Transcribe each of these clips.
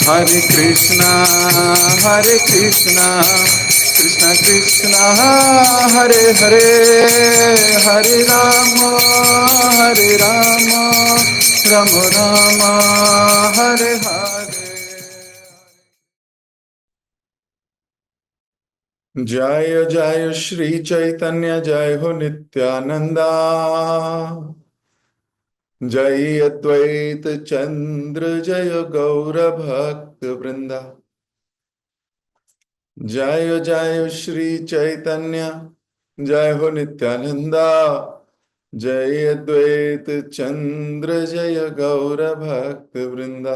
Hare Krishna, Hare Krishna, Krishna Krishna, Hare Hare, Hare Rama, Hare Rama, Rama Rama, Hare Hare. जय जय श्री चैतन्य, जय हो नित्यानंदा, जय अद्वैत चंद्र, जय गौर भक्त वृंदा। जय जय श्री चैतन्य, जय हो नित्यानंदा, जय अद्वैत चंद्र, जय गौर भक्त वृंदा।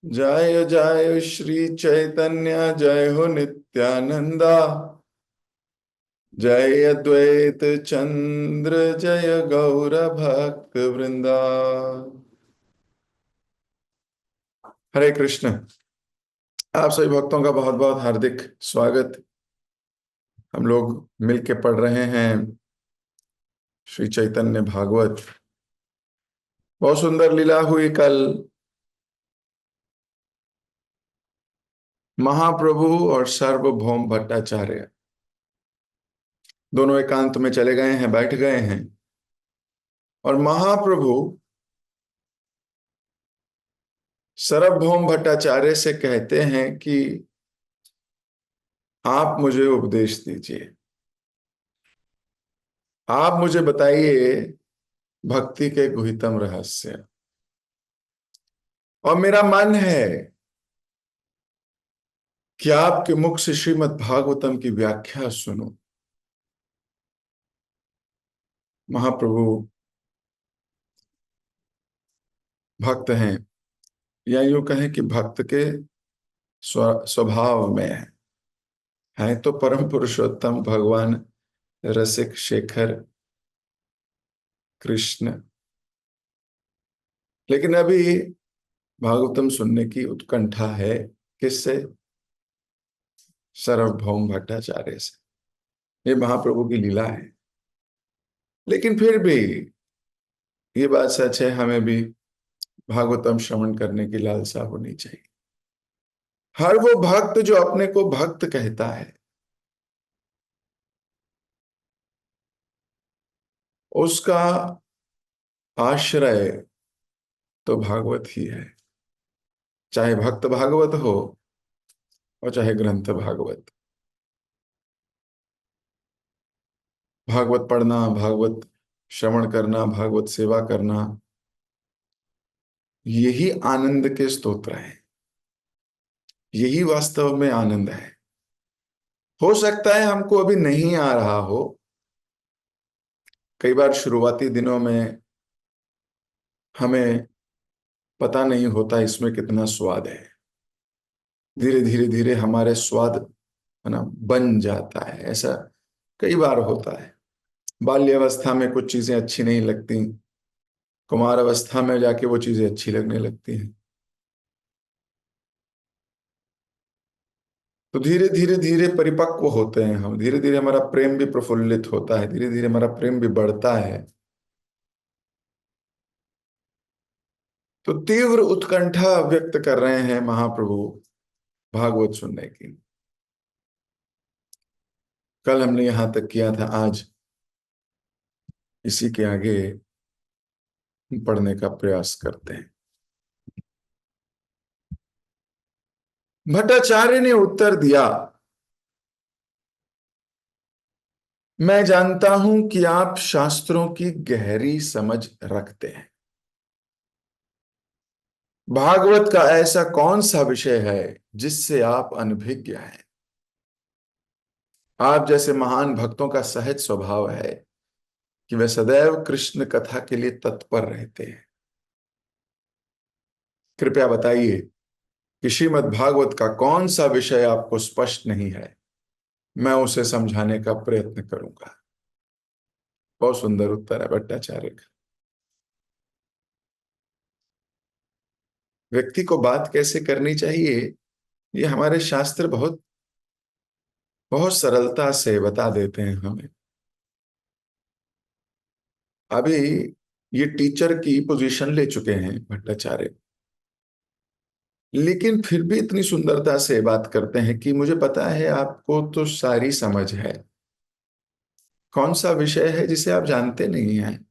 जय जय श्री चैतन्य, जय हो नित्यानंदा, जय अद्वैत चंद्र, जय गौर भक्त वृंदा। हरे कृष्ण। आप सभी भक्तों का बहुत बहुत हार्दिक स्वागत। हम लोग मिलके पढ़ रहे हैं श्री चैतन्य भागवत। बहुत सुंदर लीला हुई कल। महाप्रभु और सार्वभौम भट्टाचार्य दोनों एकांत में चले गए हैं, बैठ गए हैं, और महाप्रभु सार्वभौम भट्टाचार्य से कहते हैं कि आप मुझे उपदेश दीजिए, आप मुझे बताइए भक्ति के गुहितम रहस्य। और मेरा मन है कि आपके मुख से श्रीमद् भागवतम की व्याख्या सुनो। महाप्रभु भक्त हैं, या यूं कहें कि भक्त के स्वभाव में है तो परम पुरुषोत्तम भगवान रसिक शेखर कृष्ण, लेकिन अभी भागवतम सुनने की उत्कंठा है। किससे? सार्वभौम भट्टाचार्य से। ये महाप्रभु की लीला है। लेकिन फिर भी ये बात सच है, हमें भी भागवतम श्रवण करने की लालसा होनी चाहिए। हर वो भक्त जो अपने को भक्त कहता है, उसका आश्रय तो भागवत ही है। चाहे भक्त भागवत हो और चाहे ग्रंथ भागवत। भागवत पढ़ना, भागवत श्रवण करना, भागवत सेवा करना, यही आनंद के स्तोत्र हैं। यही वास्तव में आनंद है। हो सकता है हमको अभी नहीं आ रहा हो। कई बार शुरुआती दिनों में हमें पता नहीं होता इसमें कितना स्वाद है। धीरे धीरे धीरे हमारे स्वाद है ना बन जाता है। ऐसा कई बार होता है। बाल्यावस्था में कुछ चीजें अच्छी नहीं लगती, कुमार अवस्था में जाके वो चीजें अच्छी लगने लगती हैं। तो धीरे धीरे धीरे परिपक्व होते हैं हम। धीरे धीरे हमारा प्रेम भी प्रफुल्लित होता है, धीरे धीरे हमारा प्रेम भी बढ़ता है। तो तीव्र उत्कंठा व्यक्त कर रहे हैं महाप्रभु भागवत सुनने की। कल हमने यहां तक किया था, आज इसी के आगे पढ़ने का प्रयास करते हैं। भट्टाचार्य ने उत्तर दिया, मैं जानता हूं कि आप शास्त्रों की गहरी समझ रखते हैं। भागवत का ऐसा कौन सा विषय है जिससे आप अनभिज्ञ हैं? आप जैसे महान भक्तों का सहज स्वभाव है कि वे सदैव कृष्ण कथा के लिए तत्पर रहते हैं। कृपया बताइए कि श्रीमद् भागवत का कौन सा विषय आपको स्पष्ट नहीं है, मैं उसे समझाने का प्रयत्न करूंगा। बहुत सुंदर उत्तर है भट्टाचार्य का। व्यक्ति को बात कैसे करनी चाहिए, ये हमारे शास्त्र बहुत बहुत सरलता से बता देते हैं हमें। अभी ये टीचर की पोजीशन ले चुके हैं भट्टाचार्य। लेकिन फिर भी इतनी सुंदरता से बात करते हैं कि मुझे पता है आपको तो सारी समझ है। कौन सा विषय है जिसे आप जानते नहीं हैं?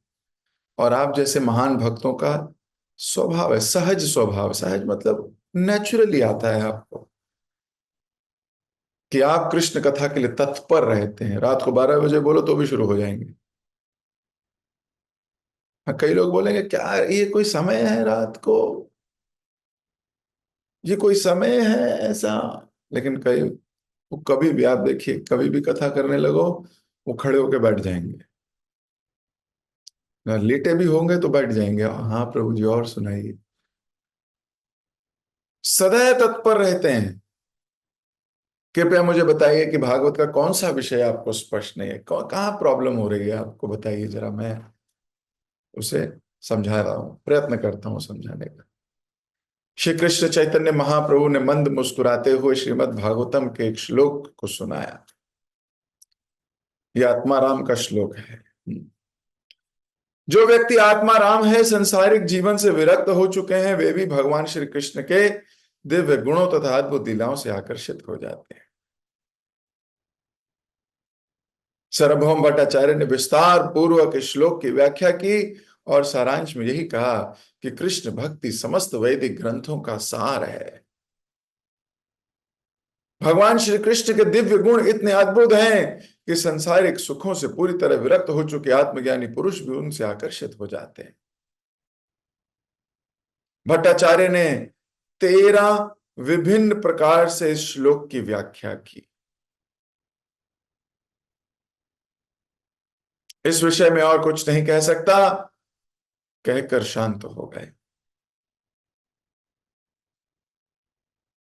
और आप जैसे महान भक्तों का स्वभाव है, सहज स्वभाव, सहज मतलब नेचुरली आता है आपको कि आप कृष्ण कथा के लिए तत्पर रहते हैं। रात को 12 बजे बोलो तो भी शुरू हो जाएंगे। हाँ, कई लोग बोलेंगे क्या ये कोई समय है रात को, ये कोई समय है ऐसा? लेकिन कई, वो कभी भी आप देखिए, कभी भी कथा करने लगो वो खड़े होके बैठ जाएंगे। लेटे भी होंगे तो बैठ जाएंगे, हाँ प्रभु जी और सुनाइए। सदैव तत्पर रहते हैं। कृपया मुझे बताइए कि भागवत का कौन सा विषय आपको स्पष्ट नहीं है, कहाँ प्रॉब्लम हो रही है आपको, बताइए जरा। मैं उसे समझा रहा हूं, प्रयत्न करता हूं समझाने का। श्री कृष्ण चैतन्य महाप्रभु ने मंद मुस्कुराते हुए श्रीमद् भागवतम के एक श्लोक को सुनाया। यह आत्माराम का श्लोक है। जो व्यक्ति आत्मा राम है, संसारिक जीवन से विरक्त हो चुके हैं, वे भी भगवान श्री कृष्ण के दिव्य गुणों तथा अद्भुत लीलाओं से आकर्षित हो जाते हैं। सार्वभौम भट्टाचार्य ने विस्तार पूर्वक इस श्लोक की व्याख्या की और सारांश में यही कहा कि कृष्ण भक्ति समस्त वैदिक ग्रंथों का सार है। भगवान श्री कृष्ण के दिव्य गुण इतने अद्भुत हैं कि संसारिक सुखों से पूरी तरह विरक्त हो चुके आत्मज्ञानी पुरुष भी उनसे आकर्षित हो जाते हैं। भट्टाचार्य ने 13 विभिन्न प्रकार से इस श्लोक की व्याख्या की। इस विषय में और कुछ नहीं कह सकता, कहकर शांत हो गए।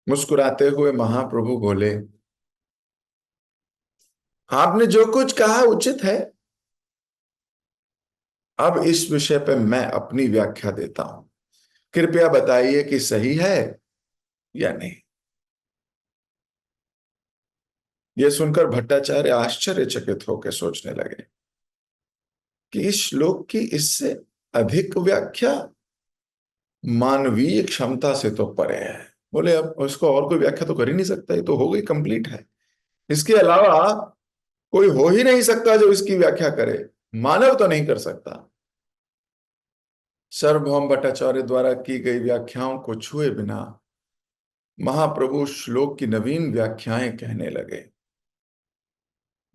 मुस्कुराते हुए महाप्रभु बोले, आपने जो कुछ कहा उचित है। अब इस विषय पर मैं अपनी व्याख्या देता हूं, कृपया बताइए कि सही है या नहीं। यह सुनकर भट्टाचार्य आश्चर्यचकित होकर सोचने लगे कि इस श्लोक की इससे अधिक व्याख्या मानवीय क्षमता से तो परे है। बोले अब उसको और कोई व्याख्या तो कर ही नहीं सकता, ये तो हो गई, कंप्लीट है। इसके अलावा कोई हो ही नहीं सकता जो इसकी व्याख्या करे, मानव तो नहीं कर सकता। सार्वभौम भट्टाचार्य द्वारा की गई व्याख्याओं को छुए बिना महाप्रभु श्लोक की नवीन व्याख्याएं कहने लगे।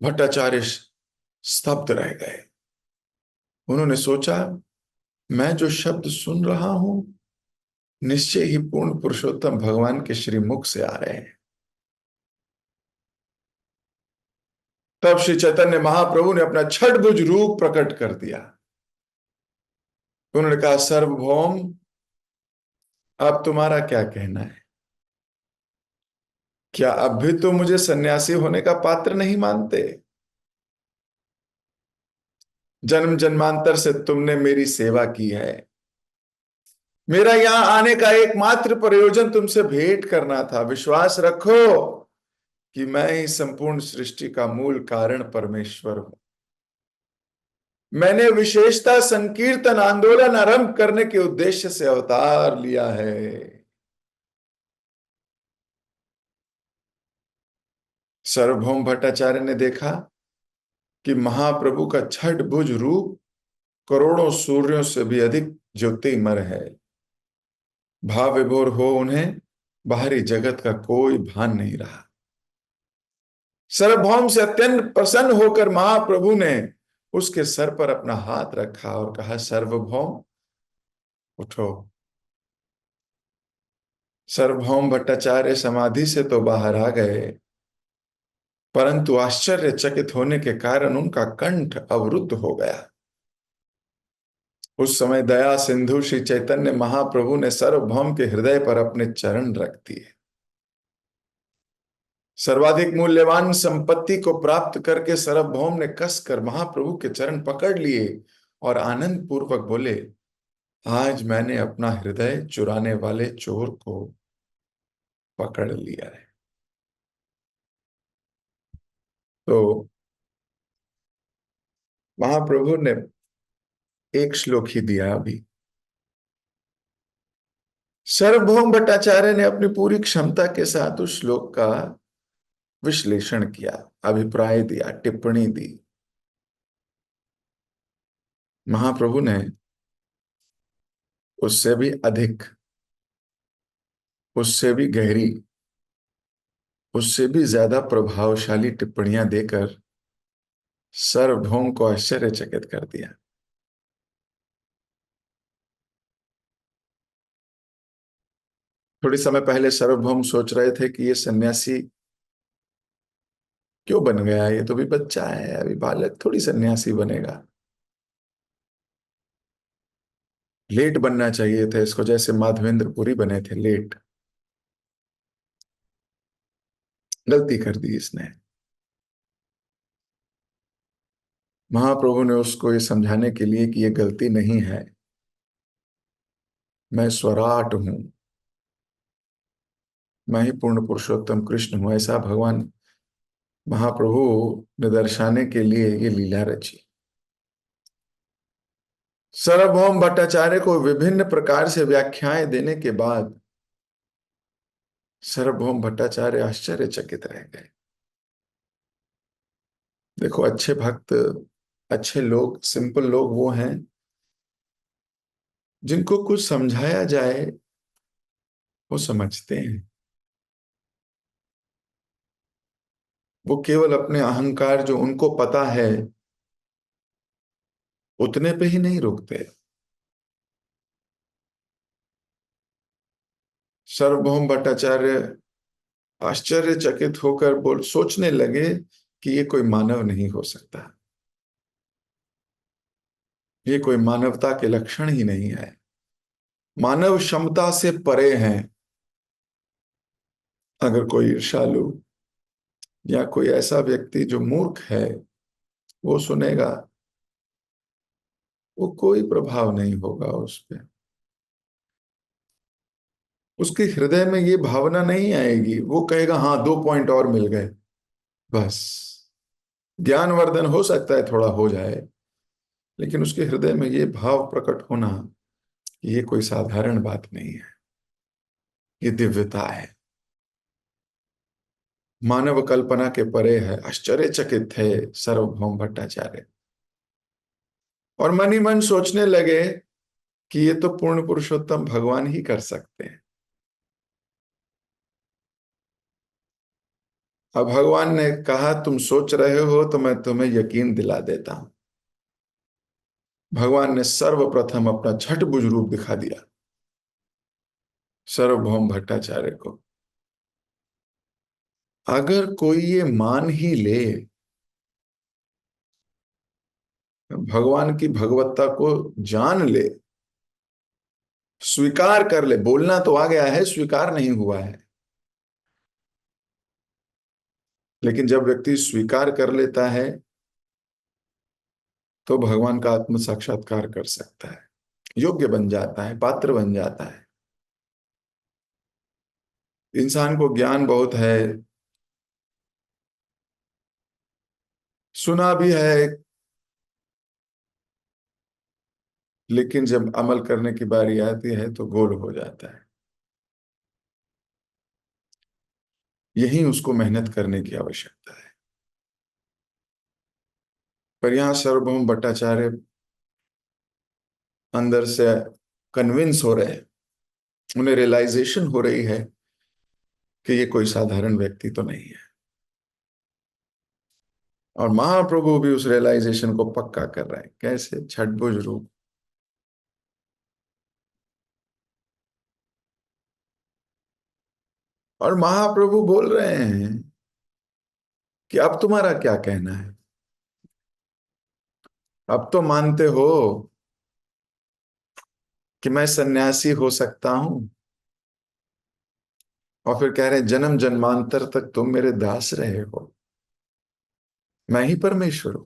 भट्टाचार्य स्तब्ध रह गए। उन्होंने सोचा, मैं जो शब्द सुन रहा हूं निश्चय ही पूर्ण पुरुषोत्तम भगवान के श्रीमुख से आ रहे हैं। तब श्री चैतन्य महाप्रभु ने अपना छठभुज रूप प्रकट कर दिया। उन्होंने कहा, सर्वभौम अब तुम्हारा क्या कहना है? क्या अब भी तुम मुझे सन्यासी होने का पात्र नहीं मानते? जन्म जन्मांतर से तुमने मेरी सेवा की है। मेरा यहां आने का एकमात्र प्रयोजन तुमसे भेंट करना था। विश्वास रखो कि मैं ही संपूर्ण सृष्टि का मूल कारण परमेश्वर हूं। मैंने विशेषता संकीर्तन आंदोलन आरंभ करने के उद्देश्य से अवतार लिया है। सार्वभौम भट्टाचार्य ने देखा कि महाप्रभु का छठ भुज रूप करोड़ों सूर्यों से भी अधिक ज्योतिमय है। भाव विभोर हो उन्हें बाहरी जगत का कोई भान नहीं रहा। सार्वभौम से अत्यंत प्रसन्न होकर महाप्रभु ने उसके सर पर अपना हाथ रखा और कहा, सार्वभौम उठो। सार्वभौम भट्टाचार्य समाधि से तो बाहर आ गए, परंतु आश्चर्यचकित होने के कारण उनका कंठ अवरुद्ध हो गया। उस समय दया सिंधु श्री चैतन्य महाप्रभु ने सार्वभौम के हृदय पर अपने चरण रख दिए। सर्वाधिक मूल्यवान संपत्ति को प्राप्त करके सार्वभौम ने कसकर महाप्रभु के चरण पकड़ लिए और आनंद पूर्वक बोले, आज मैंने अपना हृदय चुराने वाले चोर को पकड़ लिया है। तो महाप्रभु ने एक श्लोक ही दिया अभी, सार्वभौम भट्टाचार्य ने अपनी पूरी क्षमता के साथ उस श्लोक का विश्लेषण किया, अभिप्राय दिया, टिप्पणी दी। महाप्रभु ने उससे भी अधिक, उससे भी गहरी, उससे भी ज्यादा प्रभावशाली टिप्पणियां देकर सार्वभौम को आश्चर्यचकित कर दिया। थोड़ी समय पहले सार्वभौम सोच रहे थे कि ये सन्यासी क्यों बन गया, ये तो भी बच्चा है, अभी बालक थोड़ी सन्यासी बनेगा, लेट बनना चाहिए था इसको, जैसे माधवेंद्र पुरी बने थे लेट। गलती कर दी इसने। महाप्रभु ने उसको ये समझाने के लिए कि ये गलती नहीं है, मैं स्वराट हूं, मैं ही पूर्ण पुरुषोत्तम कृष्ण हूं, ऐसा भगवान महाप्रभु ने दर्शाने के लिए ये लीला रची। सार्वभौम भट्टाचार्य को विभिन्न प्रकार से व्याख्याएं देने के बाद सार्वभौम भट्टाचार्य आश्चर्यचकित रह गए। देखो, अच्छे भक्त, अच्छे लोग, सिंपल लोग वो हैं जिनको कुछ समझाया जाए वो समझते हैं। वो केवल अपने अहंकार जो उनको पता है उतने पे ही नहीं रुकते। सार्वभौम भट्टाचार्य आश्चर्यचकित होकर सोचने लगे कि ये कोई मानव नहीं हो सकता, ये कोई मानवता के लक्षण ही नहीं है, मानव क्षमता से परे हैं। अगर कोई ईर्ष्यालु या कोई ऐसा व्यक्ति जो मूर्ख है वो सुनेगा, वो कोई प्रभाव नहीं होगा उस पर, उसके हृदय में ये भावना नहीं आएगी, वो कहेगा हाँ 2 पॉइंट और मिल गए, बस। ज्ञानवर्धन हो सकता है थोड़ा हो जाए, लेकिन उसके हृदय में ये भाव प्रकट होना, ये कोई साधारण बात नहीं है, ये दिव्यता है, मानव कल्पना के परे है। आश्चर्यचकित थे सार्वभौम भट्टाचार्य और मन ही मन सोचने लगे कि ये तो पूर्ण पुरुषोत्तम भगवान ही कर सकते हैं। अब भगवान ने कहा तुम सोच रहे हो तो मैं तुम्हें यकीन दिला देता हूं। भगवान ने सर्वप्रथम अपना छठभुज रूप दिखा दिया सार्वभौम भट्टाचार्य को। अगर कोई ये मान ही ले, भगवान की भगवत्ता को जान ले, स्वीकार कर ले, बोलना तो आ गया है, स्वीकार नहीं हुआ है, लेकिन जब व्यक्ति स्वीकार कर लेता है तो भगवान का आत्म साक्षात्कार कर सकता है, योग्य बन जाता है, पात्र बन जाता है। इंसान को ज्ञान बहुत है, सुना भी है, लेकिन जब अमल करने की बारी आती है तो गोल हो जाता है। यही उसको मेहनत करने की आवश्यकता है। पर यहां सार्वभौम भट्टाचार्य अंदर से कन्विंस हो रहे हैं, उन्हें रियलाइजेशन हो रही है कि ये कोई साधारण व्यक्ति तो नहीं है। और महाप्रभु भी उस रियलाइजेशन को पक्का कर रहे हैं। कैसे? छठभुज रूप। और महाप्रभु बोल रहे हैं कि अब तुम्हारा क्या कहना है, अब तो मानते हो कि मैं सन्यासी हो सकता हूं, और फिर कह रहे हैं जन्म जन्मांतर तक तुम मेरे दास रहे हो, मैं ही परमेश्वर हूं।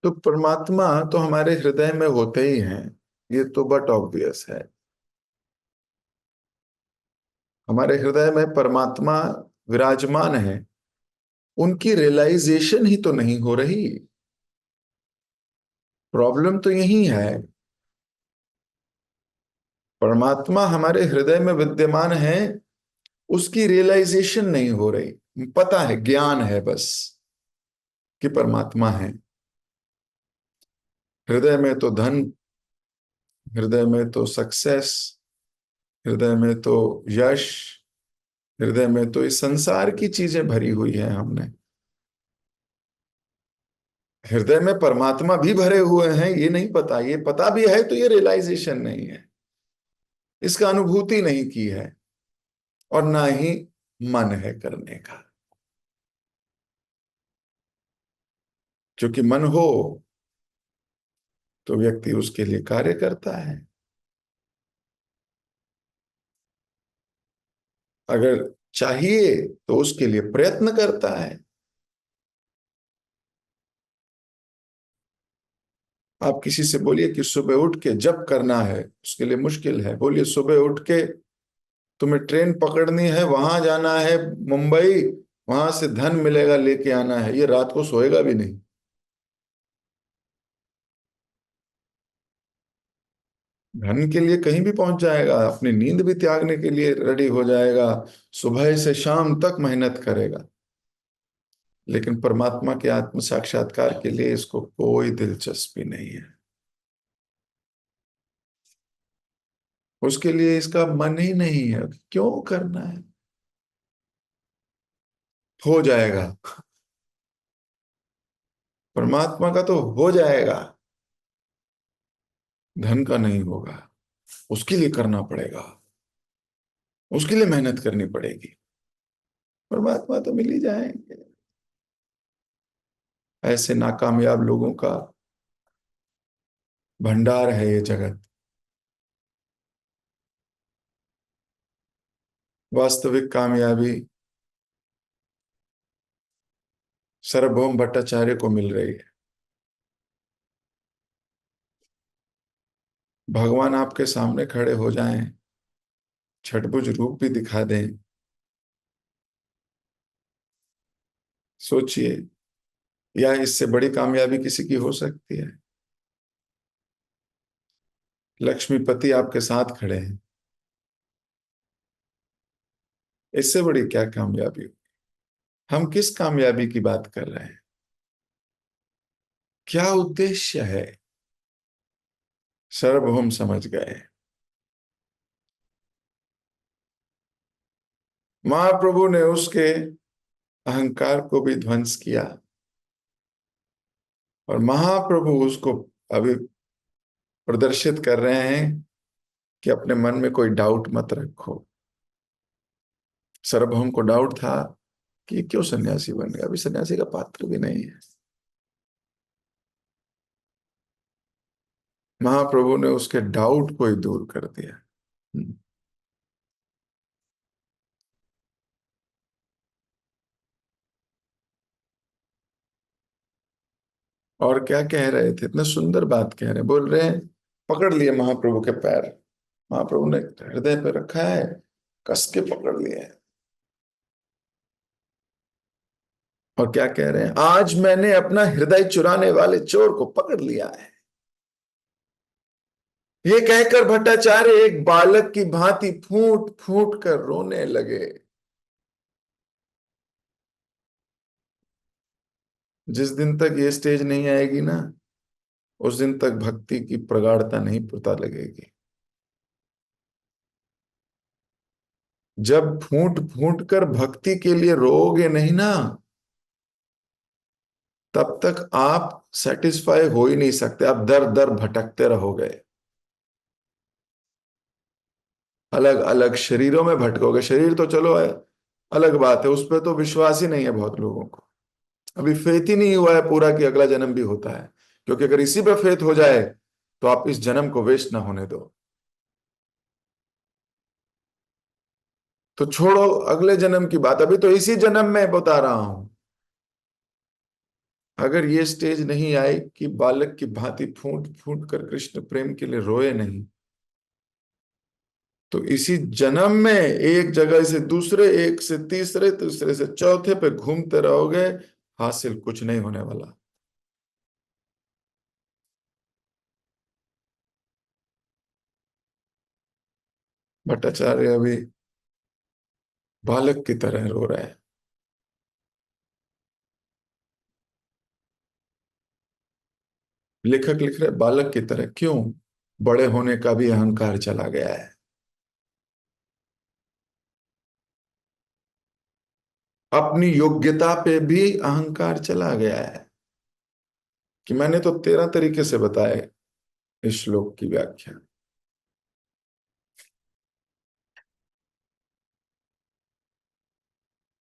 तो परमात्मा तो हमारे हृदय में होते ही हैं, ये तो बट ऑब्वियस है। हमारे हृदय में परमात्मा विराजमान है, उनकी रियलाइजेशन ही तो नहीं हो रही। प्रॉब्लम तो यही है, परमात्मा हमारे हृदय में विद्यमान है, उसकी रियलाइजेशन नहीं हो रही। पता है, ज्ञान है बस कि परमात्मा है। हृदय में तो धन, हृदय में तो सक्सेस, हृदय में तो यश, हृदय में तो इस संसार की चीजें भरी हुई है हमने। हृदय में परमात्मा भी भरे हुए हैं ये नहीं पता, ये पता भी है तो ये रियलाइजेशन नहीं है, इसका अनुभूति नहीं की है, और ना ही मन है करने का। क्योंकि मन हो तो व्यक्ति उसके लिए कार्य करता है, अगर चाहिए तो उसके लिए प्रयत्न करता है। आप किसी से बोलिए कि सुबह उठ के जब करना है, उसके लिए मुश्किल है। बोलिए सुबह उठ के तुम्हें ट्रेन पकड़नी है, वहां जाना है मुंबई, वहां से धन मिलेगा लेके आना है, ये रात को सोएगा भी नहीं। धन के लिए कहीं भी पहुंच जाएगा, अपनी नींद भी त्यागने के लिए रेडी हो जाएगा, सुबह से शाम तक मेहनत करेगा। लेकिन परमात्मा के आत्म साक्षात्कार के लिए इसको कोई दिलचस्पी नहीं है, उसके लिए इसका मन ही नहीं है। क्यों करना है? हो जाएगा, परमात्मा का तो हो जाएगा, धन का नहीं होगा। उसके लिए करना पड़ेगा, उसके लिए मेहनत करनी पड़ेगी। परमात्मा तो मिल ही जाएंगे। ऐसे नाकामयाब लोगों का भंडार है ये जगत। वास्तविक कामयाबी सार्वभौम भट्टाचार्य को मिल रही है। भगवान आपके सामने खड़े हो जाएं, छठभुज रूप भी दिखा दें, सोचिए, या इससे बड़ी कामयाबी किसी की हो सकती है? लक्ष्मीपति आपके साथ खड़े हैं, इससे बड़ी क्या कामयाबी हो? हम किस कामयाबी की बात कर रहे हैं? क्या उद्देश्य है? सार्वभौम समझ गए। महाप्रभु ने उसके अहंकार को भी ध्वंस किया, और महाप्रभु उसको अभी प्रदर्शित कर रहे हैं कि अपने मन में कोई डाउट मत रखो। सार्वभौम को डाउट था कि क्यों सन्यासी बन गया, अभी सन्यासी का पात्र भी नहीं है। महाप्रभु ने उसके डाउट को ही दूर कर दिया। और क्या कह रहे थे, इतना सुंदर बात कह रहे हैं, बोल रहे हैं, पकड़ लिए महाप्रभु के पैर। महाप्रभु ने हृदय पे रखा है, कस के पकड़ लिए है। और क्या कह रहे हैं, आज मैंने अपना हृदय चुराने वाले चोर को पकड़ लिया है। ये कहकर भट्टाचार्य एक बालक की भांति फूट फूट कर रोने लगे। जिस दिन तक ये स्टेज नहीं आएगी ना, उस दिन तक भक्ति की प्रगाढ़ता नहीं पता लगेगी। जब फूट फूट कर भक्ति के लिए रोओगे नहीं ना, तब तक आप सेटिस्फाई हो ही नहीं सकते, आप दर दर भटकते रहोगे, अलग अलग शरीरों में भटकोगे। शरीर तो चलो है, अलग बात है, उस पर तो विश्वास ही नहीं है बहुत लोगों को। अभी फेथ ही नहीं हुआ है पूरा कि अगला जन्म भी होता है। क्योंकि अगर इसी पे फेथ हो जाए तो आप इस जन्म को वेस्ट ना होने दो। तो छोड़ो अगले जन्म की बात, अभी तो इसी जन्म में बता रहा हूं। अगर ये स्टेज नहीं आई कि बालक की भांति फूट फूट कर कृष्ण प्रेम के लिए रोए नहीं, तो इसी जन्म में एक जगह से दूसरे, एक से तीसरे, तीसरे से चौथे पे घूमते रहोगे, हासिल कुछ नहीं होने वाला। भट्टाचार्य अभी बालक की तरह रो रहे हैं। लेखक लिख रहे बालक की तरह क्यों? बड़े होने का भी अहंकार चला गया है। अपनी योग्यता पे भी अहंकार चला गया है। कि मैंने तो 13 तरीके से बताया इस श्लोक की व्याख्या।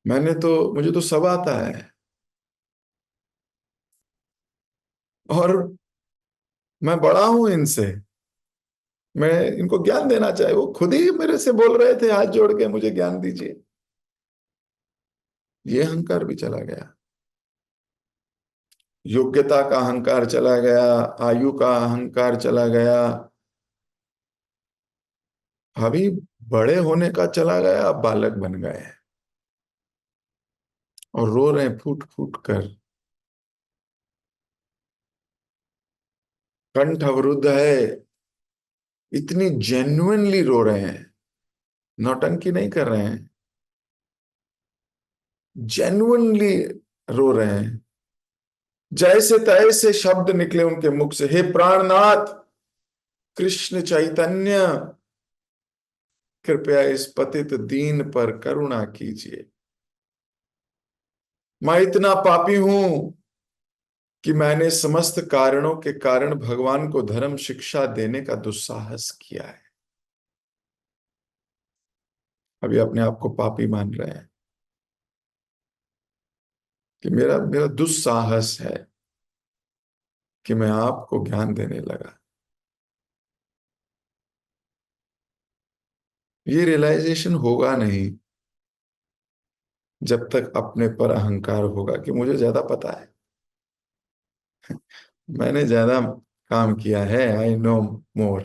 मुझे तो सब आता है। और मैं बड़ा हूं इनसे। मैं इनको ज्ञान देना चाहे, वो खुद ही मेरे से बोल रहे थे हाथ जोड़ के मुझे ज्ञान दीजिए। ये अहंकार भी चला गया। योग्यता का अहंकार चला गया। आयु का अहंकार चला गया। अभी बड़े होने का चला गया, अब बालक बन गए हैं। और रो रहे हैं फूट फूट कर। कंठ अवरुद्ध है। इतनी जेन्युइनली रो रहे हैं। नौटंकी नहीं कर रहे हैं। जेन्युइनली रो रहे हैं। जैसे तैसे शब्द निकले उनके मुख से, हे प्राणनाथ कृष्ण चैतन्य, कृपया इस पतित दीन पर करुणा कीजिए। मैं इतना पापी हूं कि मैंने समस्त कारणों के कारण भगवान को धर्म शिक्षा देने का दुस्साहस किया है। अभी अपने आप को पापी मान रहे हैं कि मेरा मेरा दुस्साहस है कि मैं आपको ज्ञान देने लगा। ये रियलाइजेशन होगा नहीं जब तक अपने पर अहंकार होगा कि मुझे ज्यादा पता है, मैंने ज्यादा काम किया है, आई नो मोर।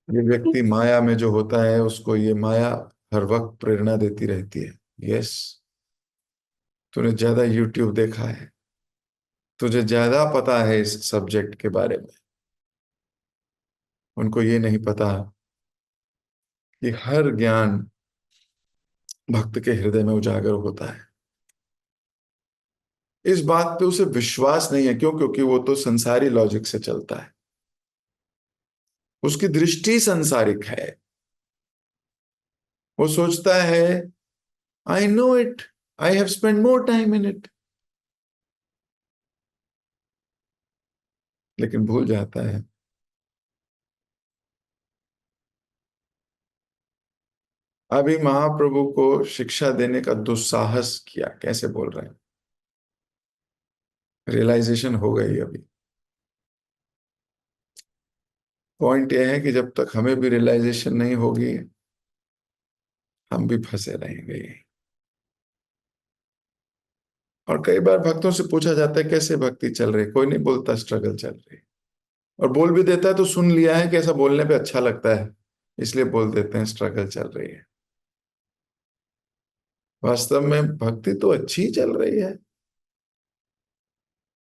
ये व्यक्ति माया में जो होता है उसको ये माया हर वक्त प्रेरणा देती रहती है। यस, तूने ज्यादा यूट्यूब देखा है, तुझे ज्यादा पता है इस सब्जेक्ट के बारे में। उनको ये नहीं पता कि हर ज्ञान भक्त के हृदय में उजागर होता है। इस बात पे उसे विश्वास नहीं है। क्यों? क्योंकि वो तो संसारी लॉजिक से चलता है। उसकी दृष्टि संसारिक है। वो सोचता है I know it, I have spend more time in it. लेकिन भूल जाता है अभी महाप्रभु को शिक्षा देने का दुस्साहस किया। कैसे बोल रहे हैं? रियलाइजेशन हो गई अभी। पॉइंट यह है कि जब तक हमें भी रियलाइजेशन नहीं होगी हम भी फंसे रहेंगे। और कई बार भक्तों से पूछा जाता है कैसे भक्ति चल रही, कोई नहीं बोलता स्ट्रगल चल रही। और बोल भी देता है तो सुन लिया है कि ऐसा बोलने पे अच्छा लगता है, इसलिए बोल देते हैं स्ट्रगल चल रही है। वास्तव में भक्ति तो अच्छी चल रही है।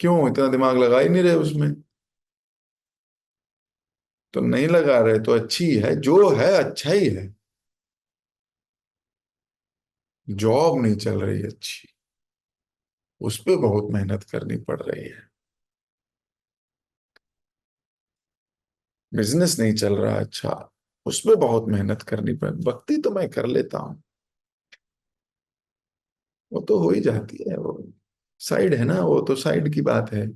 क्यों इतना दिमाग लगा ही नहीं रहे उसमें? तो नहीं लगा रहे तो अच्छी है, जो है अच्छा ही है। जॉब नहीं चल रही अच्छी, उस पे बहुत मेहनत करनी पड़ रही है। बिजनेस नहीं चल रहा अच्छा, उस पे बहुत मेहनत करनी पड़। भक्ति तो मैं कर लेता हूँ, वो तो हो ही जाती है। वो साइड है ना, वो तो साइड की बात है।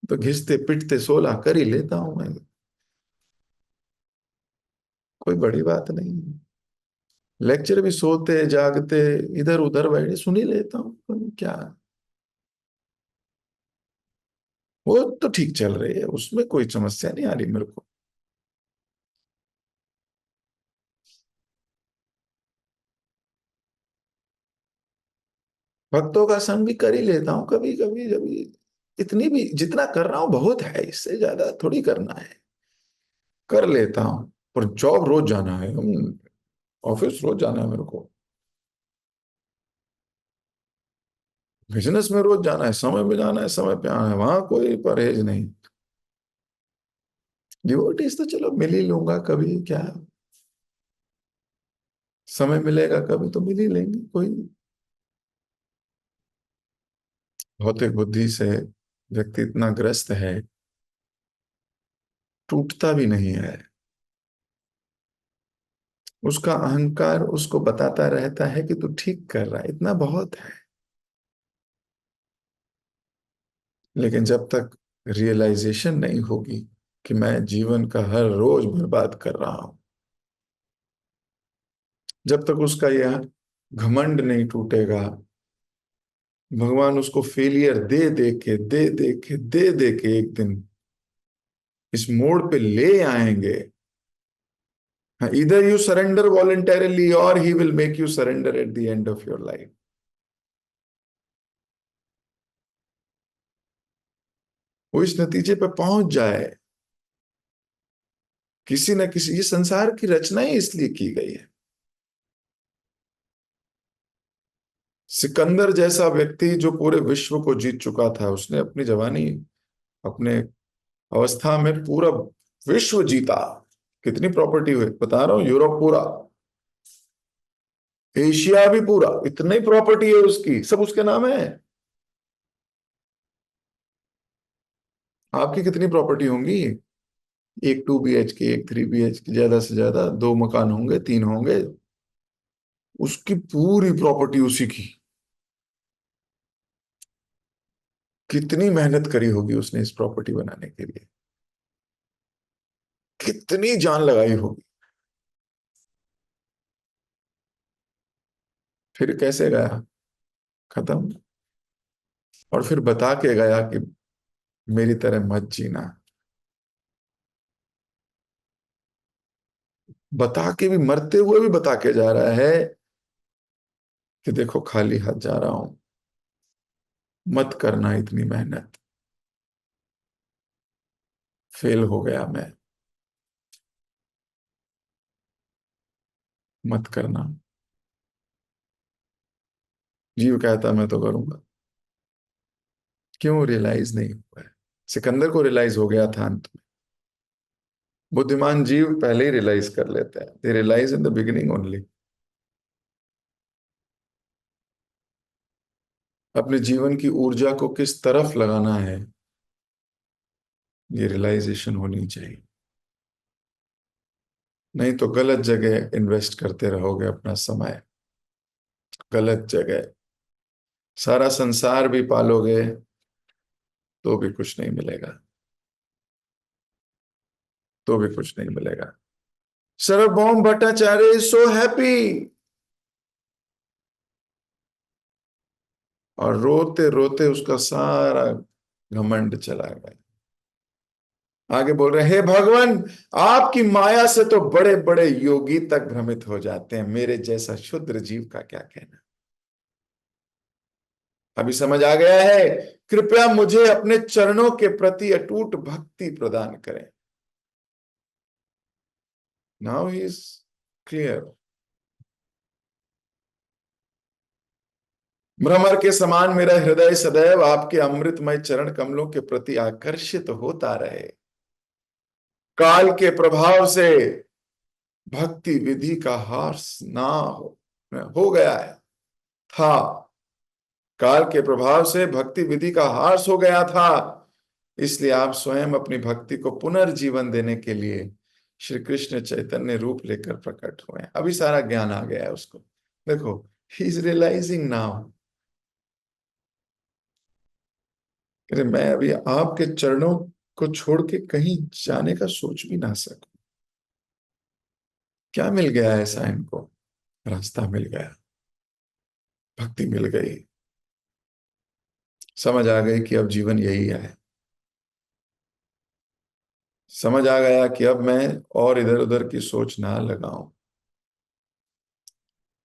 तो घिसते पिटते 16 कर ही लेता हूं मैं। कोई बड़ी बात नहीं है। लेक्चर भी सोते जागते इधर उधर बैठे सुन ही लेता हूँ, क्या? वो तो ठीक चल रही है, उसमें कोई समस्या नहीं आ रही मेरे को। भक्तों का संग भी कर ही लेता हूँ कभी कभी जब इतनी भी जितना कर रहा हूँ बहुत है, इससे ज्यादा थोड़ी करना है। कर लेता हूँ। पर जॉब रोज जाना है, ऑफिस रोज जाना है मेरे को। बिजनेस में रोज जाना है, समय पे जाना है, समय पे आना है, वहां कोई परहेज नहीं। डिवोटीज तो चलो मिल ही लूंगा कभी, क्या समय मिलेगा कभी तो मिल ही लेंगे, कोई। भौतिक बुद्धि से व्यक्ति इतना ग्रस्त है, टूटता भी नहीं है। उसका अहंकार उसको बताता रहता है कि तू ठीक कर रहा है, इतना बहुत है। लेकिन जब तक रियलाइजेशन नहीं होगी कि मैं जीवन का हर रोज बर्बाद कर रहा हूं, जब तक उसका यह घमंड नहीं टूटेगा, भगवान उसको फेलियर दे दे के एक दिन इस मोड़ पे ले आएंगे। इधर यू सरेंडर वॉलेंटरली और he will make you surrender at the end of your life. वो इस नतीजे पे पहुंच जाए, किसी न किसी, ये संसार की रचना ही इसलिए की गई है। सिकंदर जैसा व्यक्ति जो पूरे विश्व को जीत चुका था, उसने अपनी जवानी, अपने अवस्था में पूरा विश्व जीता। कितनी प्रॉपर्टी हुई बता रहा हूं, यूरोप पूरा, एशिया भी पूरा, इतनी प्रॉपर्टी है उसकी, सब उसके नाम है। आपकी कितनी प्रॉपर्टी होंगी? एक 2 BHK, एक 3 BHK, ज्यादा से ज्यादा 2 मकान होंगे, 3 होंगे। उसकी पूरी प्रॉपर्टी उसी की। कितनी मेहनत करी होगी उसने इस प्रॉपर्टी बनाने के लिए, कितनी जान लगाई होगी। फिर कैसे गया? खत्म। और फिर बता के गया कि मेरी तरह मत जीना। बता के भी, मरते हुए भी बता के जा रहा है कि देखो खाली हाथ जा रहा हूं, मत करना इतनी मेहनत। फेल हो गया मैं, मत करना। जीव कहता मैं तो करूंगा। क्यों रियलाइज नहीं हुआ है? सिकंदर को रियलाइज हो गया था अंत में। बुद्धिमान जीव पहले ही रियलाइज कर लेते हैं, they realise in the beginning only. अपने जीवन की ऊर्जा को किस तरफ लगाना है, ये रियलाइजेशन होनी चाहिए। नहीं तो गलत जगह इन्वेस्ट करते रहोगे अपना समय, गलत जगह। सारा संसार भी पालोगे तो भी कुछ नहीं मिलेगा, तो भी कुछ नहीं मिलेगा। सार्वभौम भट्टाचार्य इज सो हैप्पी, और रोते रोते उसका सारा घमंड चला गया। आगे बोल रहे हैं, हे भगवान, आपकी माया से तो बड़े बड़े योगी तक भ्रमित हो जाते हैं, मेरे जैसा क्षुद्र जीव का क्या कहना। अभी समझ आ गया है? कृपया मुझे अपने चरणों के प्रति अटूट भक्ति प्रदान करें। Now he is clear. भ्रमर के समान मेरा हृदय सदैव आपके अमृतमय चरण कमलों के प्रति आकर्षित होता रहे। काल के प्रभाव से भक्ति विधि का ह्रास ना हो गया है, था। काल के प्रभाव से भक्ति विधि का ह्रास हो गया था, इसलिए आप स्वयं अपनी भक्ति को पुनर्जीवन देने के लिए श्री कृष्ण चैतन्य रूप लेकर प्रकट हुए हैं। अभी सारा ज्ञान आ गया है उसको। देखो, ही इज रियलाइजिंग नाउ। अरे मैं अभी आपके चरणों को छोड़ के कहीं जाने का सोच भी ना सकूं। क्या मिल गया ऐसा इनको? रास्ता मिल गया, भक्ति मिल गई, समझ आ गई कि अब जीवन यही है। समझ आ गया कि अब मैं और इधर उधर की सोच ना लगाऊं।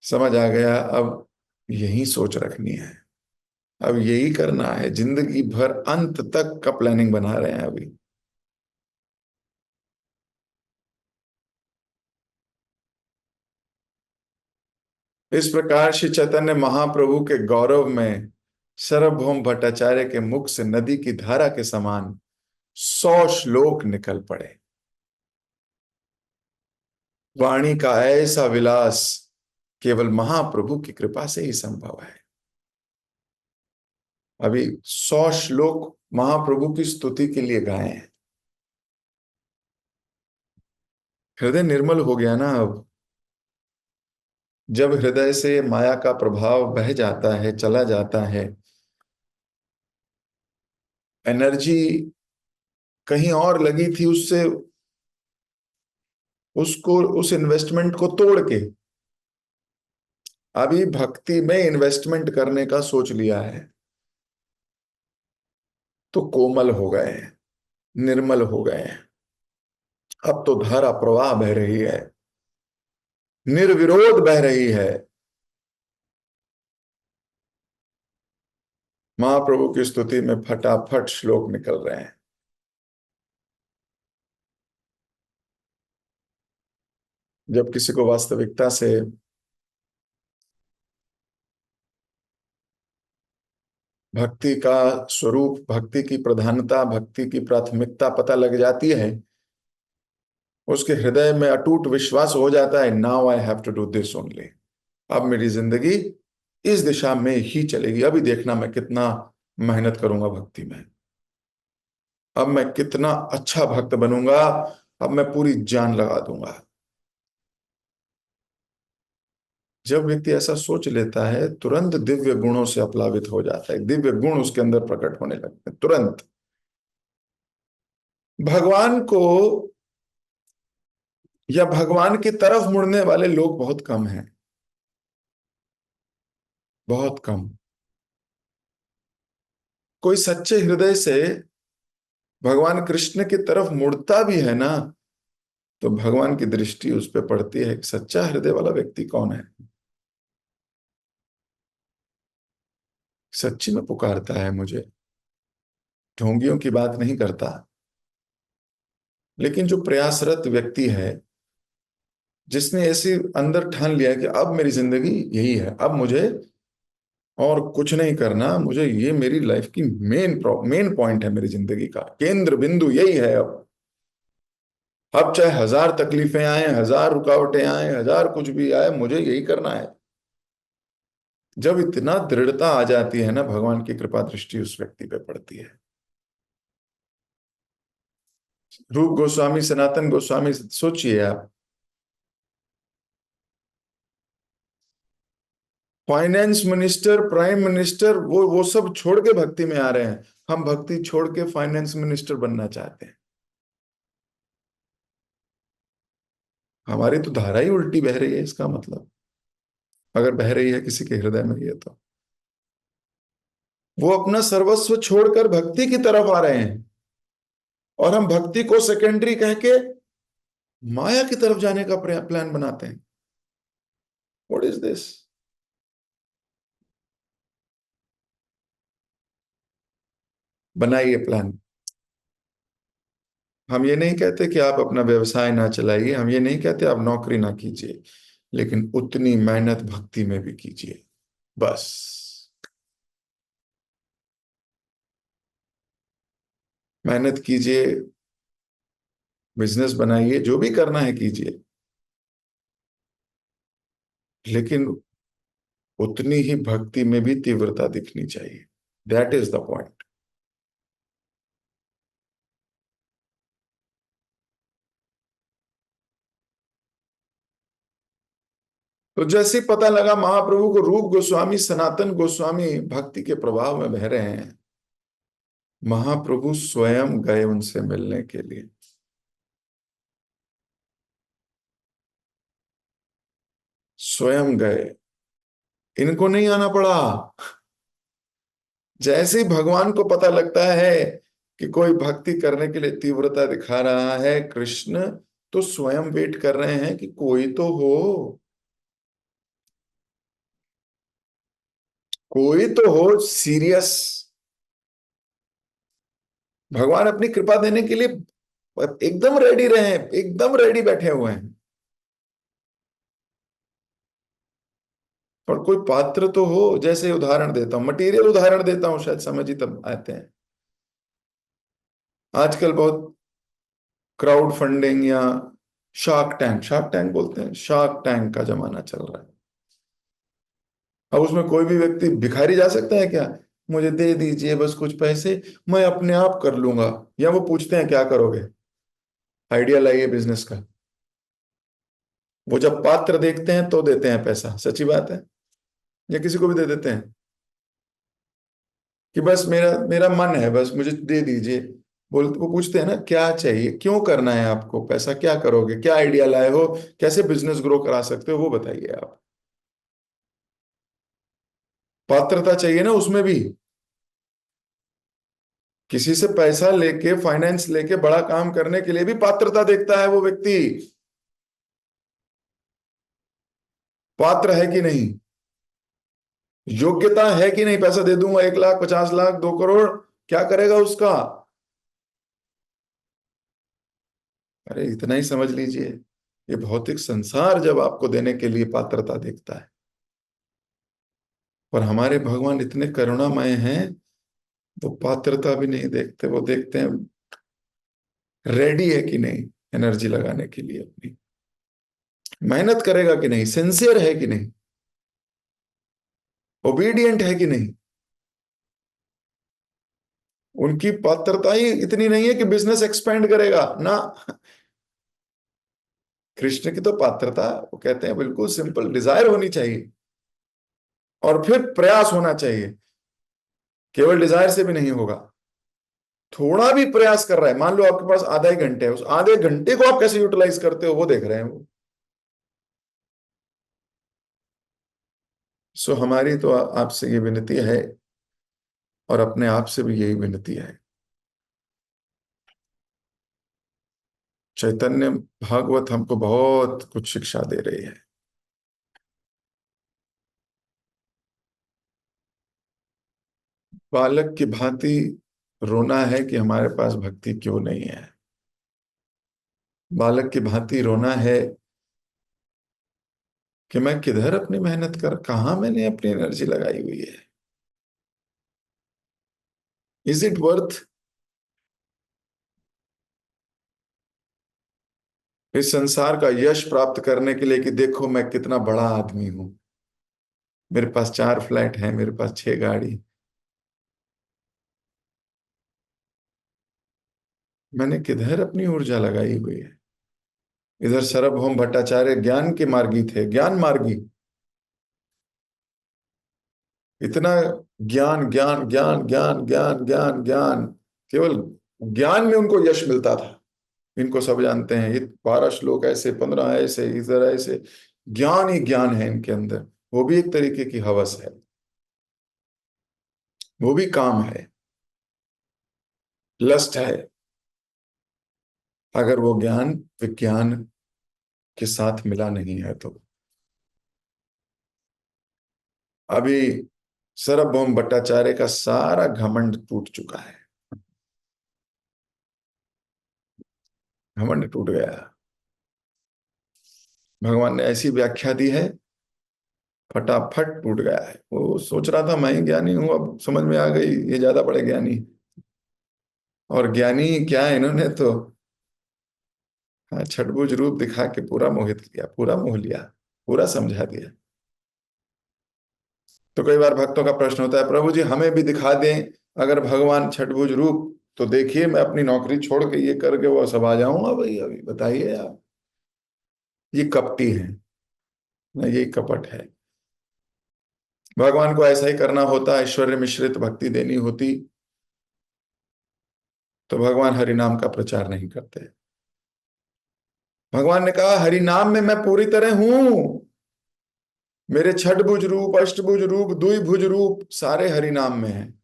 समझ आ गया अब यही सोच रखनी है, अब यही करना है जिंदगी भर, अंत तक का प्लानिंग बना रहे हैं अभी। इस प्रकार श्री चैतन्य महाप्रभु के गौरव में सार्वभौम भट्टाचार्य के मुख से नदी की धारा के समान 100 श्लोक निकल पड़े। वाणी का ऐसा विलास केवल महाप्रभु की कृपा से ही संभव है। अभी 100 श्लोक महाप्रभु की स्तुति के लिए गाए हैं। हृदय निर्मल हो गया ना अब। जब हृदय से माया का प्रभाव बह जाता है, चला जाता है, एनर्जी कहीं और लगी थी, उससे उसको उस इन्वेस्टमेंट को तोड़ के अभी भक्ति में इन्वेस्टमेंट करने का सोच लिया है, तो कोमल हो गए हैं, निर्मल हो गए हैं। अब तो धारा प्रवाह बह रही है, निर्विरोध बह रही है। महाप्रभु की स्तुति में फटाफट श्लोक निकल रहे हैं। जब किसी को वास्तविकता से भक्ति का स्वरूप, भक्ति की प्रधानता, भक्ति की प्राथमिकता पता लग जाती है, उसके हृदय में अटूट विश्वास हो जाता है, now I have to do this only. अब मेरी जिंदगी इस दिशा में ही चलेगी। अभी देखना मैं कितना मेहनत करूंगा भक्ति में, अब मैं कितना अच्छा भक्त बनूंगा, अब मैं पूरी जान लगा दूंगा। जब व्यक्ति ऐसा सोच लेता है, तुरंत दिव्य गुणों से अपलावित हो जाता है, दिव्य गुण उसके अंदर प्रकट होने लगते हैं तुरंत। भगवान को या भगवान की तरफ मुड़ने वाले लोग बहुत कम हैं, बहुत कम। कोई सच्चे हृदय से भगवान कृष्ण की तरफ मुड़ता भी है ना, तो भगवान की दृष्टि उस पर पड़ती है कि सच्चा हृदय वाला व्यक्ति कौन है, सच्ची में पुकारता है मुझे, ढोंगियों की बात नहीं करता। लेकिन जो प्रयासरत व्यक्ति है, जिसने ऐसे अंदर ठान लिया कि अब मेरी जिंदगी यही है, अब मुझे और कुछ नहीं करना, मुझे ये मेरी लाइफ की मेन पॉइंट है, मेरी जिंदगी का केंद्र बिंदु यही है। अब चाहे 1000 तकलीफें आए, 1000 रुकावटें आए, 1000 कुछ भी आए, मुझे यही करना है। जब इतना दृढ़ता आ जाती है ना, भगवान की कृपा दृष्टि उस व्यक्ति पे पड़ती है। रूप गोस्वामी, सनातन गोस्वामी, सोचिए आप, फाइनेंस मिनिस्टर, प्राइम मिनिस्टर, वो सब छोड़ के भक्ति में आ रहे हैं। हम भक्ति छोड़ के फाइनेंस मिनिस्टर बनना चाहते हैं। हमारी तो धारा ही उल्टी बह रही है, इसका मतलब, अगर बह रही है किसी के हृदय में ये, तो वो अपना सर्वस्व छोड़कर भक्ति की तरफ आ रहे हैं, और हम भक्ति को सेकेंडरी कह के माया की तरफ जाने का प्लान बनाते हैं। What is this? बनाइए प्लान। हम ये नहीं कहते कि आप अपना व्यवसाय ना चलाइए, हम ये नहीं कहते आप नौकरी ना कीजिए, लेकिन उतनी मेहनत भक्ति में भी कीजिए, बस। मेहनत कीजिए, बिजनेस बनाइए, जो भी करना है कीजिए, लेकिन उतनी ही भक्ति में भी तीव्रता दिखनी चाहिए। That is the point. तो जैसे ही पता लगा महाप्रभु को, रूप गोस्वामी, सनातन गोस्वामी भक्ति के प्रभाव में बह रहे हैं, महाप्रभु स्वयं गए उनसे मिलने के लिए। स्वयं गए, इनको नहीं आना पड़ा। जैसे ही भगवान को पता लगता है कि कोई भक्ति करने के लिए तीव्रता दिखा रहा है कृष्ण, तो स्वयं वेट कर रहे हैं कि कोई तो हो, कोई तो हो सीरियस। भगवान अपनी कृपा देने के लिए एकदम रेडी रहे हैं, एकदम रेडी बैठे हुए हैं। और कोई पात्र तो हो। जैसे उदाहरण देता हूं, मटेरियल उदाहरण देता हूं, शायद समझ ही तब आते हैं। आजकल बहुत क्राउड फंडिंग या शार्क टैंक बोलते हैं, शार्क टैंक का जमाना चल रहा है। अब उसमें कोई भी व्यक्ति भिखारी जा सकता है क्या? मुझे दे दीजिए बस कुछ पैसे, मैं अपने आप कर लूंगा। या वो पूछते हैं क्या करोगे, आइडिया लाइए बिजनेस का। वो जब पात्र देखते हैं तो देते हैं पैसा, सच्ची बात है। या किसी को भी दे देते हैं कि बस मेरा मेरा मन है, बस मुझे दे दीजिए। वो पूछते हैं ना क्या चाहिए, क्यों करना है आपको, पैसा क्या करोगे, क्या आइडिया लाए हो, कैसे बिजनेस ग्रो करा सकते हो, वो बताइए आप। पात्रता चाहिए ना उसमें भी। किसी से पैसा लेके, फाइनेंस लेके बड़ा काम करने के लिए भी पात्रता देखता है वो व्यक्ति। पात्र है कि नहीं, योग्यता है कि नहीं, पैसा दे दूंगा 1 लाख, 50 लाख, 2 करोड़, क्या करेगा उसका? अरे इतना ही समझ लीजिए, ये भौतिक संसार जब आपको देने के लिए पात्रता देखता है। पर हमारे भगवान इतने करुणामय हैं, वो पात्रता भी नहीं देखते, वो देखते हैं रेडी है कि नहीं एनर्जी लगाने के लिए अपनी, मेहनत करेगा कि नहीं, सिंसियर है कि नहीं, ओबीडियंट है कि नहीं। उनकी पात्रता ही इतनी नहीं है कि बिजनेस एक्सपेंड करेगा ना। कृष्ण की तो पात्रता, वो कहते हैं बिल्कुल सिंपल, डिजायर होनी चाहिए और फिर प्रयास होना चाहिए। केवल डिजायर से भी नहीं होगा, थोड़ा भी प्रयास कर रहा है, मान लो आपके पास आधा ही घंटे है, उस आधे घंटे को आप कैसे यूटिलाइज करते हो वो देख रहे हैं वो। सो हमारी तो आपसे ये विनती है, और अपने आप से भी यही विनती है। चैतन्य भागवत हमको बहुत कुछ शिक्षा दे रही है। बालक की भांति रोना है कि हमारे पास भक्ति क्यों नहीं है। बालक की भांति रोना है कि मैं किधर अपनी मेहनत कर, कहाँ मैंने अपनी एनर्जी लगाई हुई है। इज इट वर्थ इस संसार का यश प्राप्त करने के लिए कि देखो मैं कितना बड़ा आदमी हूं, मेरे पास 4 फ्लैट हैं, मेरे पास 6 गाड़ी। मैंने किधर अपनी ऊर्जा लगाई हुई है। इधर सार्वभौम भट्टाचार्य ज्ञान के मार्गी थे, ज्ञान मार्गी। इतना ज्ञान ज्ञान ज्ञान ज्ञान ज्ञान ज्ञान ज्ञान, केवल ज्ञान में उनको यश मिलता था। इनको सब जानते हैं, ये 12 श्लोक ऐसे, 15 ऐसे, इधर ऐसे, ज्ञान ही ज्ञान है इनके अंदर। वो भी एक तरीके की हवस है, वो भी काम है, लस्ट है। अगर वो ज्ञान विज्ञान के साथ मिला नहीं है तो। अभी सार्वभौम भट्टाचार्य का सारा घमंड टूट चुका है, घमंड टूट गया। भगवान ने ऐसी व्याख्या दी है, फटाफट टूट गया है। वो सोच रहा था मैं ही ज्ञानी हूं, अब समझ में आ गई ये ज्यादा बड़े ज्ञानी। और ज्ञानी क्या है, इन्होंने तो हाँ छठभुज रूप दिखा के पूरा मोहित किया, पूरा मोह लिया, पूरा समझा दिया। तो कई बार भक्तों का प्रश्न होता है, प्रभु जी हमें भी दिखा दें, अगर भगवान छठभुज रूप, तो देखिए मैं अपनी नौकरी छोड़ के ये करके वो सब आ जाऊंगा भाई, अभी बताइए आप। ये कपटी है ना, ये कपट है। भगवान को ऐसा ही करना होता, ऐश्वर्य मिश्रित भक्ति देनी होती, तो भगवान हरि नाम का प्रचार नहीं करते। भगवान ने कहा हरि नाम में मैं पूरी तरह हूं, मेरे छठभुज रूप, अष्टभुज रूप, द्विभुज रूप सारे हरि नाम में हैं।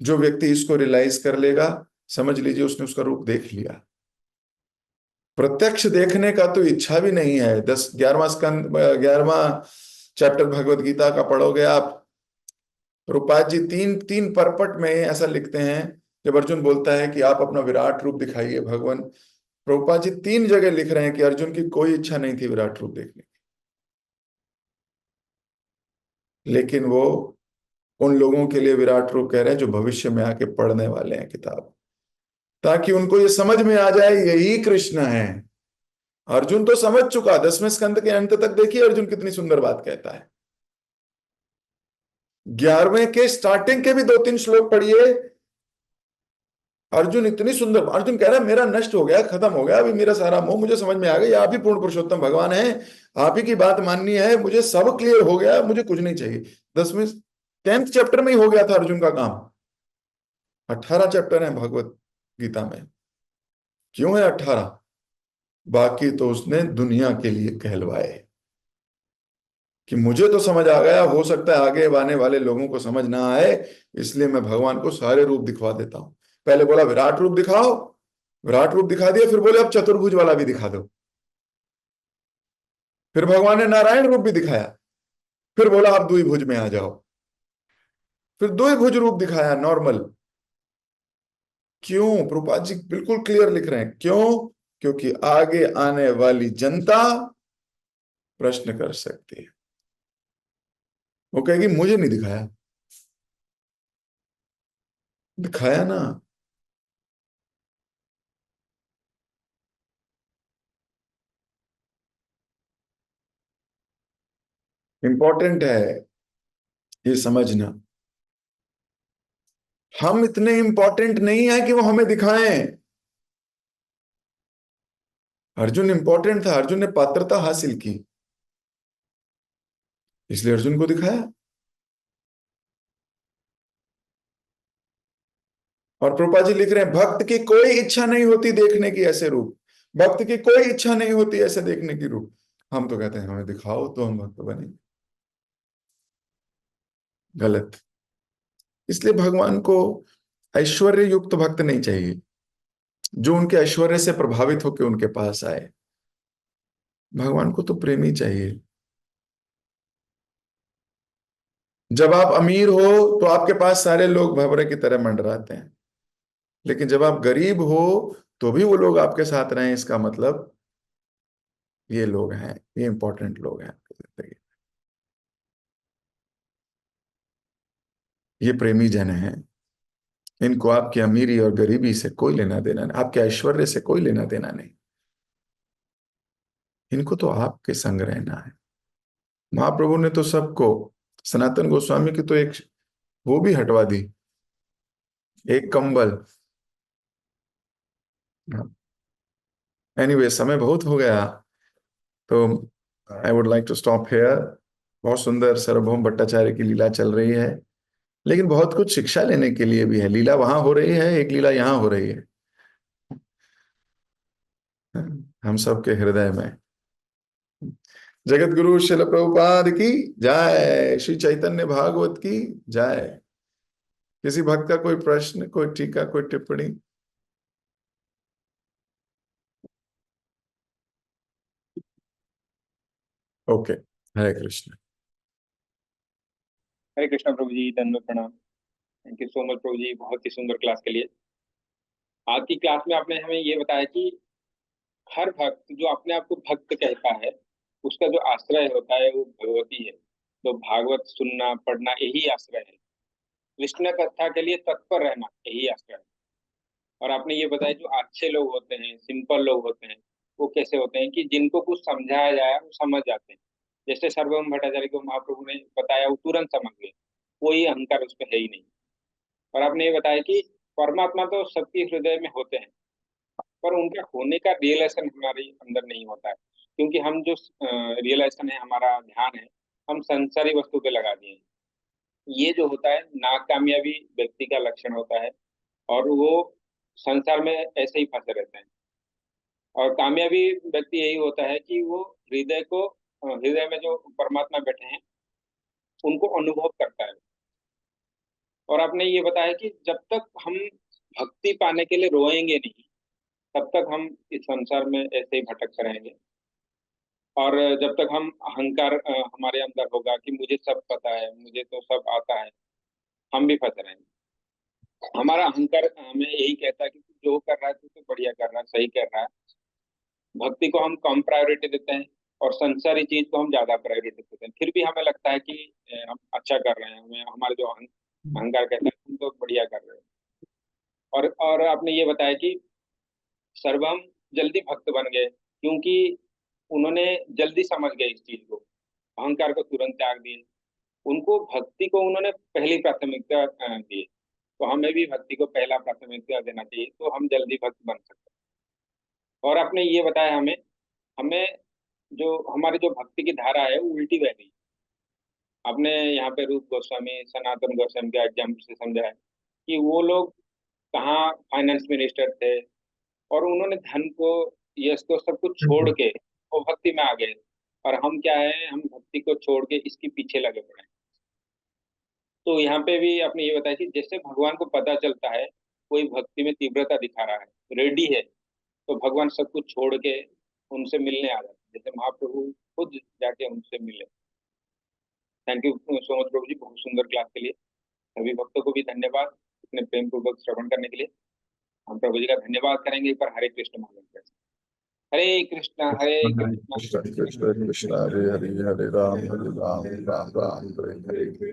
जो व्यक्ति इसको रियलाइज कर लेगा, समझ लीजिए उसने उसका रूप देख लिया। प्रत्यक्ष देखने का तो इच्छा भी नहीं है। 11वां स्कंद, 11वां चैप्टर भगवत गीता का पढ़ोगे आप, प्रभुपाद जी तीन तीन परपट में ऐसा लिखते हैं। जब अर्जुन बोलता है कि आप अपना विराट रूप दिखाइए भगवान, प्रभुपाद जी 3 जगह लिख रहे हैं कि अर्जुन की कोई इच्छा नहीं थी विराट रूप देखने की, लेकिन वो उन लोगों के लिए विराट रूप कह रहे हैं जो भविष्य में आके पढ़ने वाले हैं किताब। ताकि उनको ये समझ में आ जाए यही कृष्ण है। अर्जुन तो समझ चुका, 10वें स्कंद के अंत तक देखिए अर्जुन कितनी सुंदर बात कहता है। 11वें के स्टार्टिंग के भी 2-3 श्लोक पढ़िए, अर्जुन इतनी सुंदर, अर्जुन कह रहा है मेरा नष्ट हो गया, खत्म हो गया, अभी मेरा सारा मोह, मुझे समझ में आ गया आप ही पूर्ण पुरुषोत्तम भगवान है, आप ही की बात माननी है, मुझे सब क्लियर हो गया, मुझे कुछ नहीं चाहिए। 10वें 10th चैप्टर में ही हो गया था अर्जुन का काम। 18 चैप्टर है भगवत गीता में। क्यों है 18? बाकी तो उसने दुनिया के लिए कहलवाए कि मुझे तो समझ आ गया, हो सकता है आगे आने वाले लोगों को समझ ना आए, इसलिए मैं भगवान को सारे रूप दिखवा देता हूं। पहले बोला विराट रूप दिखाओ, विराट रूप दिखा दिया, फिर बोले अब चतुर्भुज वाला भी दिखा दो। फिर भगवान ने नारायण रूप भी दिखाया, फिर बोला आप द्विभुज में आ जाओ, फिर द्विभुज रूप दिखाया नॉर्मल। क्यों? प्रभुपाद जी बिल्कुल क्लियर लिख रहे हैं, क्यों? क्योंकि आगे आने वाली जनता प्रश्न कर सकती है, वो कहेगी मुझे नहीं दिखाया, दिखाया ना। इंपॉर्टेंट है ये समझना, हम इतने इंपॉर्टेंट नहीं है कि वो हमें दिखाएं। अर्जुन इंपॉर्टेंट था, अर्जुन ने पात्रता हासिल की, इसलिए अर्जुन को दिखाया। और प्रभुपाद जी लिख रहे हैं भक्त की कोई इच्छा नहीं होती देखने की ऐसे रूप, भक्त की कोई इच्छा नहीं होती ऐसे देखने की रूप, हम तो कहते हैं हमें दिखाओ तो हम भक्त बनेंगे। गलत। इसलिए भगवान को ऐश्वर्य युक्त भक्त नहीं चाहिए, जो उनके ऐश्वर्य से प्रभावित होकर उनके पास आए। भगवान को तो प्रेमी चाहिए। जब आप अमीर हो तो आपके पास सारे लोग भंवरे की तरह मंडराते हैं, लेकिन जब आप गरीब हो तो भी वो लोग आपके साथ रहें, इसका मतलब ये लोग हैं, ये इंपॉर्टेंट लोग हैं आपकी जिंदगी, ये प्रेमी जन हैं। इनको आपकी अमीरी और गरीबी से कोई लेना देना नहीं, आपके ऐश्वर्य से कोई लेना देना नहीं, इनको तो आपके संग रहना है। महाप्रभु ने तो सबको, सनातन गोस्वामी की तो एक वो भी हटवा दी, एक कंबल। एनीवे समय बहुत हो गया, तो I would like to stop here. बहुत सुंदर सार्वभौम भट्टाचार्य की लीला चल रही है, लेकिन बहुत कुछ शिक्षा लेने के लिए भी है। लीला वहां हो रही है, एक लीला यहाँ हो रही है, हम सबके हृदय में। जगत गुरु शिल प्रभुपाद की जय, श्री चैतन्य भागवत की जय। किसी भक्त का कोई प्रश्न, कोई टीका, कोई टिप्पणी? ओके, हरे कृष्ण। हरे कृष्णा प्रभु जी, दंडवत प्रणाम। थैंक यू सो मच प्रभु जी, बहुत ही सुंदर क्लास के लिए। आज की क्लास में आपने हमें ये बताया कि हर भक्त जो अपने आप को भक्त कहता है, उसका जो आश्रय होता है वो भगवती है। तो भागवत सुनना पढ़ना यही आश्रय है। कृष्ण कथा के लिए तत्पर रहना यही आश्रय है। और आपने ये बताया जो अच्छे लोग होते हैं, सिंपल लोग होते हैं, वो कैसे होते हैं कि जिनको कुछ समझाया जाए वो समझ जाते हैं। जैसे सर्वभौम भट्टाचार्य को महाप्रभु ने बताया, वो तुरंत समझ गए, कोई अहंकार उसमें है ही नहीं। और आपने ये बताया कि परमात्मा तो सबके हृदय में होते हैं, पर उनका होने का रियलाइजेशन हमारे अंदर नहीं होता है। क्योंकि हम जो रियलाइजेशन है, हमारा ध्यान है, हम संसारी वस्तु पे लगा दिए हैं। ये जो होता है नाकामयाबी व्यक्ति का लक्षण होता है, और वो संसार में ऐसे ही फंसे रहते हैं। और कामयाबी व्यक्ति यही होता है कि वो हृदय को, हृदय में जो परमात्मा बैठे हैं उनको अनुभव करता है। और आपने ये बताया कि जब तक हम भक्ति पाने के लिए रोएंगे नहीं, तब तक हम इस संसार में ऐसे ही भटकते रहेंगे। और जब तक हम अहंकार हमारे अंदर होगा कि मुझे सब पता है, मुझे तो सब आता है, हम भी फंसे रहेंगे। हमारा अहंकार हमें यही कहता है कि तू जो कर रहा है तू तो बढ़िया कर रहा है, सही कर रहा है। भक्ति को हम कम प्रायोरिटी देते हैं और संसारी चीज को हम ज्यादा प्रायोरिटी देते हैं। फिर भी हमें लगता है कि हम अच्छा कर रहे हैं, हमें हमारे जो अहंकार कहता है तुम तो बढ़िया कर रहे हो। और आपने ये बताया कि सर्वम जल्दी भक्त बन गए, क्योंकि उन्होंने जल्दी समझ गए इस चीज को, अहंकार को तुरंत त्याग दिए, उनको भक्ति को उन्होंने पहली प्राथमिकता दी। तो हमें भी भक्ति को पहला प्राथमिकता देना चाहिए, तो हम जल्दी भक्त बन सकते हैं। और आपने ये बताया हमें हमें जो हमारी जो भक्ति की धारा है वो उल्टी बह रही है। आपने यहाँ पे रूप गोस्वामी, सनातन गोस्वामी के एग्जाम्पल से समझा है कि वो लोग कहाँ फाइनेंस मिनिस्टर थे, और उन्होंने धन को, यश को, सब कुछ छोड़ के वो भक्ति में आ गए। और हम क्या है, हम भक्ति को छोड़ के इसके पीछे लगे पड़े हैं। तो यहाँ पे भी आपने ये बताया कि जैसे भगवान को पता चलता है कोई भक्ति में तीव्रता दिखा रहा है, रेडी है, तो भगवान सब कुछ छोड़ के उनसे मिलने आ जाते हैं, जैसे महाप्रभु खुद जाके उनसे मिले। थैंक यू सो मच प्रभु जी, बहुत सुंदर क्लास के लिए। सभी भक्तों को भी धन्यवाद इतने प्रेम पूर्वक श्रवण करने के लिए। हम प्रभु जी का धन्यवाद करेंगे एक बार हरे कृष्ण महामंत्र से। हरे कृष्णा हरे हरे कृष्णा कृष्ण कृष्ण कृष्ण हरे हरे, हरे राम राम राम हरे हरे।